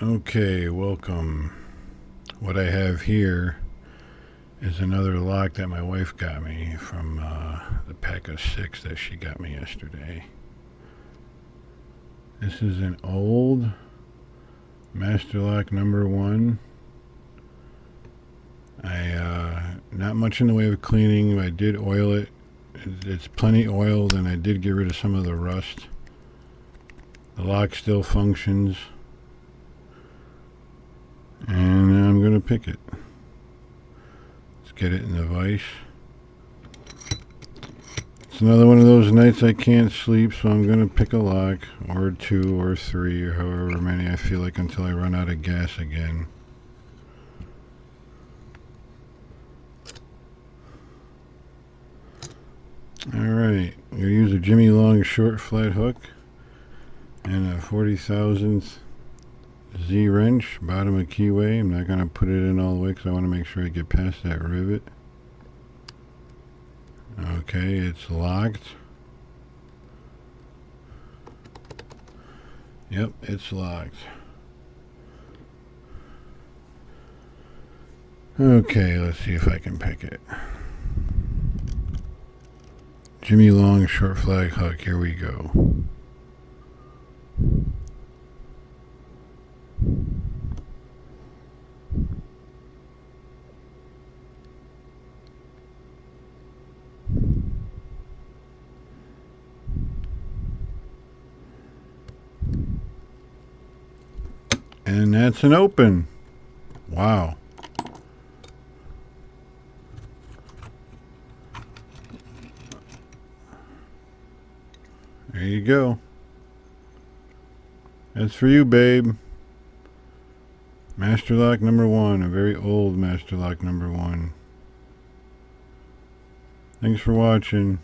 Okay, welcome. What I have here is another lock that my wife got me from the pack of 6 that she got me yesterday. This is an old Master Lock number 1. Not much in the way of cleaning. I did oil it. It's plenty oiled, and I did get rid of some of the rust. The lock still functions. And I'm going to pick it. Let's get it in the vise. It's another one of those nights I can't sleep, so I'm going to pick a lock, or 2 or 3, or however many I feel like until I run out of gas again. Alright, I'm going to use a Jimmy Long short flat hook and a 40,000th Z wrench, bottom of keyway. I'm not going to put it in all the way because I want to make sure I get past that rivet. Okay, it's locked. Yep, it's locked. Okay, let's see if I can pick it. Jimmy Long short flag hook, here we go. And that's an open. Wow. There you go. That's for you, babe. Master Lock number 1. A very old Master Lock number 1. Thanks for watching.